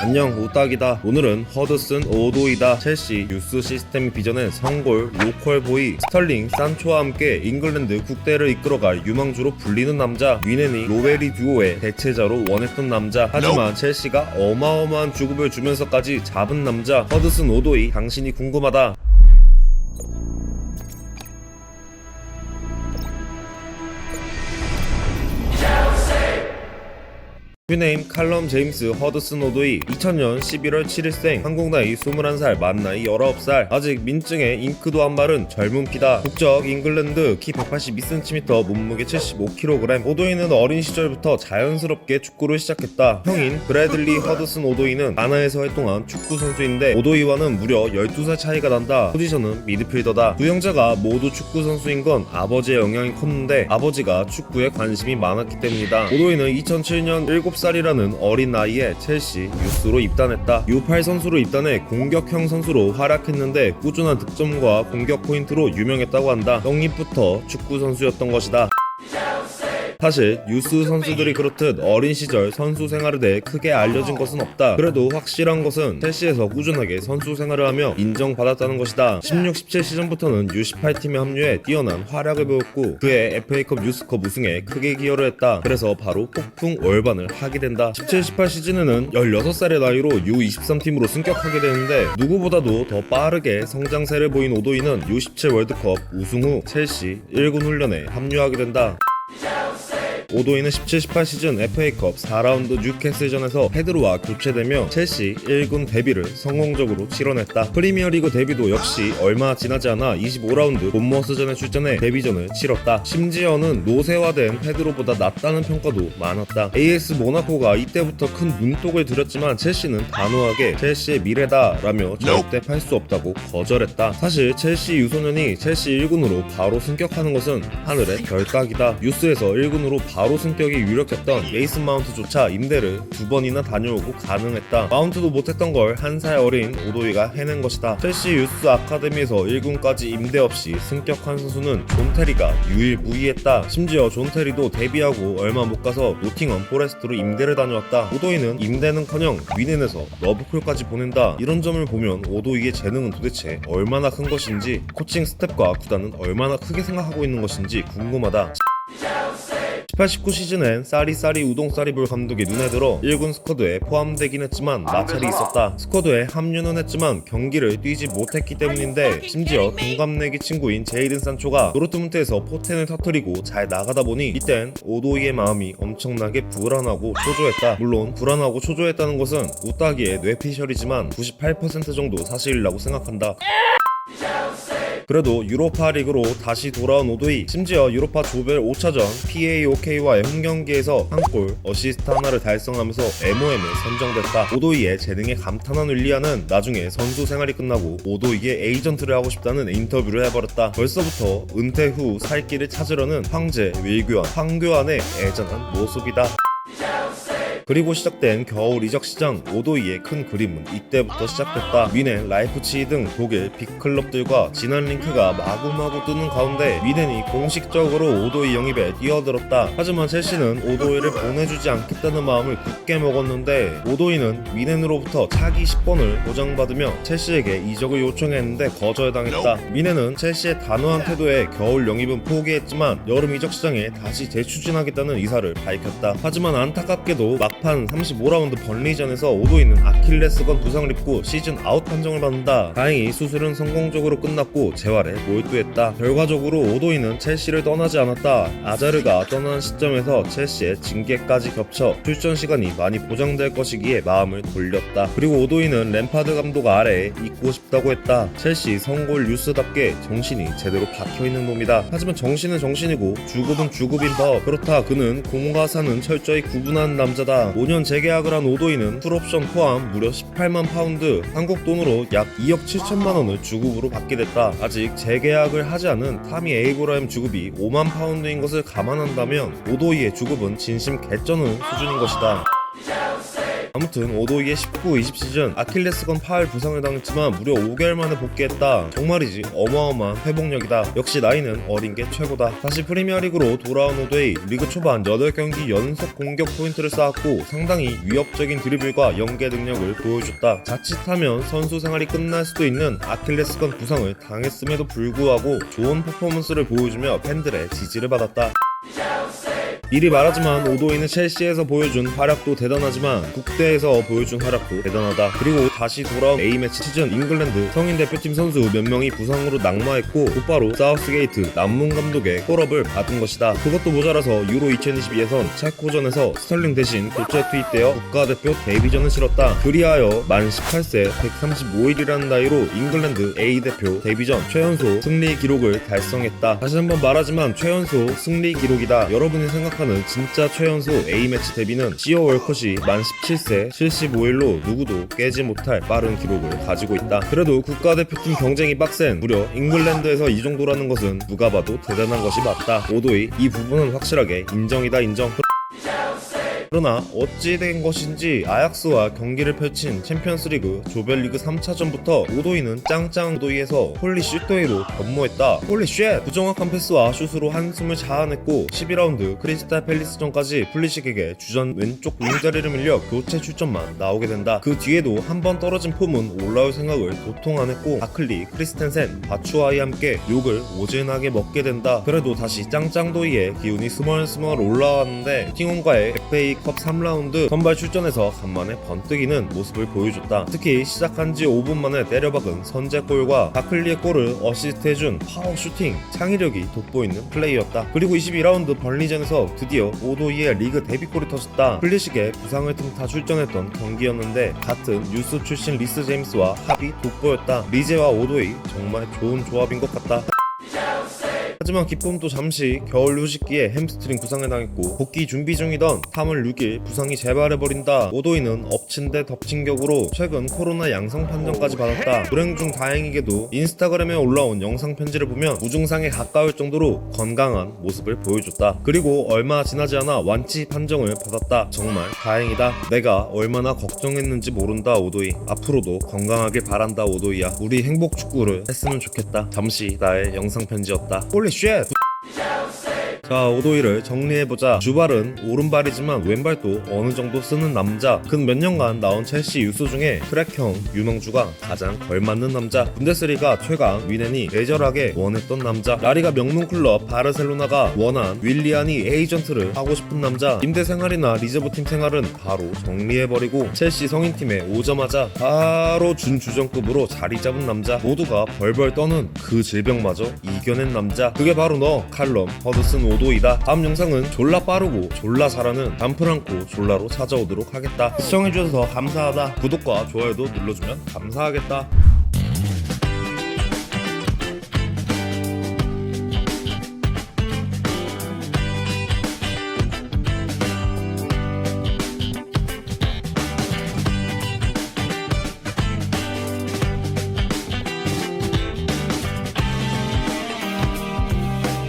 안녕, 우딱이다. 오늘은 허드슨 오도이다. 첼시 유스 시스템이 빚어낸 성골 로컬보이 스털링 산초와 함께 잉글랜드 국대를 이끌어갈 유망주로 불리는 남자, 위네니 로베리 듀오의 대체자로 원했던 남자. 하지만 첼시가 어마어마한 주급을 주면서까지 잡은 남자 허드슨 오도이, 당신이 궁금하다. 퓨네임 칼럼 제임스 허드슨 오도이, 2000년 11월 7일생, 한국 나이 21살, 만 나이 19살, 아직 민증에 잉크도 안 바른 젊은 피다. 국적 잉글랜드, 키 182cm, 몸무게 75kg. 오도이는 어린 시절부터 자연스럽게 축구를 시작했다. 형인 브래들리 허드슨 오도이는 가나에서 활동한 축구 선수인데 오도이와는 무려 12살 차이가 난다. 포지션은 미드필더다. 두 형제가 모두 축구 선수인 건 아버지의 영향이 컸는데 아버지가 축구에 관심이 많았기 때문이다. 오도이는 2007년 7살이라는 어린 나이에 첼시 유스로 입단했다. U8 선수로 입단해 공격형 선수로 활약했는데 꾸준한 득점과 공격 포인트로 유명했다고 한다. 영입부터 축구 선수였던 것이다. 사실 유스 선수들이 그렇듯 어린 시절 선수 생활에 대해 크게 알려진 것은 없다. 그래도 확실한 것은 첼시에서 꾸준하게 선수 생활을 하며 인정받았다는 것이다. 16-17 시즌부터는 U18팀에 합류해 뛰어난 활약을 보였고 그의 FA컵 유스컵 우승에 크게 기여를 했다. 그래서 바로 폭풍 월반을 하게 된다. 17-18 시즌에는 16살의 나이로 U23팀으로 승격하게 되는데 누구보다도 더 빠르게 성장세를 보인 오도이는 U17 월드컵 우승 후 첼시 1군 훈련에 합류하게 된다. 오도이는 17-18 시즌 FA컵 4라운드 뉴캐슬전에서 페드로와 교체되며 첼시 1군 데뷔를 성공적으로 치러냈다. 프리미어리그 데뷔도 역시 얼마 지나지 않아 25라운드 본머스전에 출전해 데뷔전을 치렀다. 심지어는 노쇠화된 페드로보다 낫다는 평가도 많았다. AS 모나코가 이때부터 큰 눈독을 들였지만 첼시는 단호하게 첼시의 미래다 라며 절대 팔 수 없다고 거절했다. 사실 첼시 유소년이 첼시 1군으로 바로 승격하는 것은 하늘의 별따기다. 유스에서 1군으로 바로 승격이 유력했던 메이슨 마운트조차 임대를 2번이나 다녀오고 가능했다. 마운트도 못했던 걸 한 살 어린 오도이가 해낸 것이다. 첼시 유스 아카데미에서 1군까지 임대 없이 승격한 선수는 존 테리가 유일무이했다. 심지어 존 테리도 데뷔하고 얼마 못 가서 노팅엄 포레스트로 임대를 다녀왔다. 오도이는 임대는커녕 위넨에서 러브콜까지 보낸다. 이런 점을 보면 오도이의 재능은 도대체 얼마나 큰 것인지, 코칭 스텝과 구단은 얼마나 크게 생각하고 있는 것인지 궁금하다. 18-19 시즌엔 쌀이 우동쌀이볼 감독의 눈에 들어 1군 스쿼드에 포함되긴 했지만 마찰이 있었다. 스쿼드에 합류는 했지만 경기를 뛰지 못했기 때문인데 심지어 동갑내기 친구인 제이든 산초가 도르트문트에서 포텐을 터뜨리고 잘 나가다 보니 이땐 오도이의 마음이 엄청나게 불안하고 초조했다. 물론 불안하고 초조했다는 것은 우따기의 뇌피셜이지만 98% 정도 사실이라고 생각한다. 그래도 유로파 리그로 다시 돌아온 오도이, 심지어 유로파 조별 5차전 PAOK와의 홈경기에서 한 골, 어시스트 하나를 달성하면서 MOM에 선정됐다. 오도이의 재능에 감탄한 윌리안은 나중에 선수 생활이 끝나고 오도이의 에이전트를 하고 싶다는 인터뷰를 해버렸다. 벌써부터 은퇴 후 살 길을 찾으려는 황제 황교안의 애잔한 모습이다. 그리고 시작된 겨울 이적 시장, 오도이의 큰 그림은 이때부터 시작됐다. 미넨, 라이프치히 등 독일 빅클럽들과 진한 링크가 마구마구 뜨는 가운데 미넨이 공식적으로 오도이 영입에 뛰어들었다. 하지만 첼시는 오도이를 보내주지 않겠다는 마음을 굳게 먹었는데 오도이는 미넨으로부터 차기 10번을 보장받으며 첼시에게 이적을 요청했는데 거절당했다. 미넨은 첼시의 단호한 태도에 겨울 영입은 포기했지만 여름 이적 시장에 다시 재추진하겠다는 의사를 밝혔다. 하지만 안타깝게도 막판 35라운드 번리전에서 오도이는 아킬레스건 부상을 입고 시즌 아웃 판정을 받는다. 다행히 수술은 성공적으로 끝났고 재활에 몰두했다. 결과적으로 오도이는 첼시를 떠나지 않았다. 아자르가 떠나는 시점에서 첼시의 징계까지 겹쳐 출전 시간이 많이 보장될 것이기에 마음을 돌렸다. 그리고 오도이는 램파드 감독 아래에 있고 싶다고 했다. 첼시 성골 유스답게 정신이 제대로 박혀있는 놈이다. 하지만 정신은 정신이고 주급은 주급인 법. 그렇다 그는 공과 사는 철저히 구분하는 남자다. 5년 재계약을 한 오도이는 풀옵션 포함 무려 18만 파운드, 한국 돈으로 약 2억 7천만 원을 주급으로 받게 됐다. 아직 재계약을 하지 않은 타미 에이브라임 주급이 5만 파운드인 것을 감안한다면 오도이의 주급은 진심 개쩌는 수준인 것이다. 아무튼 오도이의 19-20 시즌 아킬레스건 파열 부상을 당했지만 무려 5개월 만에 복귀했다. 정말이지 어마어마한 회복력이다. 역시 나이는 어린 게 최고다. 다시 프리미어리그로 돌아온 오도이. 리그 초반 8경기 연속 공격 포인트를 쌓았고 상당히 위협적인 드리블과 연계 능력을 보여줬다. 자칫하면 선수 생활이 끝날 수도 있는 아킬레스건 부상을 당했음에도 불구하고 좋은 퍼포먼스를 보여주며 팬들의 지지를 받았다. 미리 말하지만 오도이는 첼시에서 보여준 활약도 대단하지만 국대에서 보여준 활약도 대단하다. 그리고 다시 돌아온 A매치 시즌 잉글랜드 성인 대표팀 선수 몇 명이 부상으로 낙마했고 곧바로 사우스게이트 남문 감독의 콜업을 받은 것이다. 그것도 모자라서 유로 2022에선 체코전에서 스털링 대신 교체 투입되어 국가대표 데뷔전을 치렀다. 그리하여 만 18세 135일이라는 나이로 잉글랜드 A대표 데뷔전 최연소 승리 기록을 달성했다. 다시 한번 말하지만 최연소 승리 기록이다. 여러분이 생각하는 진짜 최연소 A매치 데뷔는 CO 월컷이 만 17세 75일로 누구도 깨지 못할 빠른 기록을 가지고 있다. 그래도 국가대표팀 경쟁이 빡센 무려 잉글랜드에서 이 정도라는 것은 누가 봐도 대단한 것이 맞다. 오도이 이 부분은 확실하게 인정이다. 인정. 그러나 어찌 된 것인지 아약스와 경기를 펼친 챔피언스리그 조별리그 3차전부터 오도이는 짱짱 오도이에서 홀리 슛도이로 변모했다. 홀리 쉣! 부정확한 패스와 슛으로 한숨을 자아냈고 12라운드 크리스탈 팰리스전까지 플리식에게 주전 왼쪽 윙자리를 밀려 교체 출전만 나오게 된다. 그 뒤에도 한 번 떨어진 폼은 올라올 생각을 도통 안 했고 바클리, 크리스텐센, 바추아이 함께 욕을 오진하게 먹게 된다. 그래도 다시 짱짱도이의 기운이 스멀스멀 올라왔는데 팅온과의 FA 컵 3라운드 선발 출전에서 간만에 번뜩이는 모습을 보여줬다. 특히 시작한 지 5분 만에 때려박은 선제골과 바클리의 골을 어시스트해준 파워 슈팅, 창의력이 돋보이는 플레이였다. 그리고 22라운드 벌리전에서 드디어 오도이의 리그 데뷔골이 터졌다. 플리식의 부상을 틈타 출전했던 경기였는데 같은 뉴스 출신 리스 제임스와 합이 돋보였다. 리제와 오도이 정말 좋은 조합인 것 같다. 하지만 기쁨도 잠시 겨울 휴식기에 햄스트링 부상을 당했고 복귀 준비 중이던 3월 6일 부상이 재발해버린다. 오도이는 엎친 데 덮친 격으로 최근 코로나 양성 판정까지 받았다. 불행 중 다행이게도 인스타그램에 올라온 영상 편지를 보면 무증상에 가까울 정도로 건강한 모습을 보여줬다. 그리고 얼마 지나지 않아 완치 판정을 받았다. 정말 다행이다. 내가 얼마나 걱정했는지 모른다. 오도이 앞으로도 건강하길 바란다. 오도이야. 우리 행복 축구를 했으면 좋겠다. 잠시 나의 영상 편지였다. 홀리 쉣! 자, 오도이를 정리해보자. 주발은 오른발이지만 왼발도 어느 정도 쓰는 남자. 근 몇 년간 나온 첼시 유소 중에 트랙형 유망주가 가장 걸맞는 남자. 분데스리가 최강 위넨이 애절하게 원했던 남자. 라리가 명문 클럽 바르셀로나가 원한 윌리안이 에이전트를 하고 싶은 남자. 임대 생활이나 리저브 팀 생활은 바로 정리해버리고 첼시 성인팀에 오자마자 바로 준주전급으로 자리 잡은 남자. 모두가 벌벌 떠는 그 질병마저 이겨낸 남자. 그게 바로 너 칼럼 허드슨 오도이다. 다음 영상은 졸라 빠르고 졸라 잘하는 단프랑코 졸라로 찾아오도록 하겠다. 시청해주셔서 감사하다. 구독과 좋아요도 눌러주면 감사하겠다.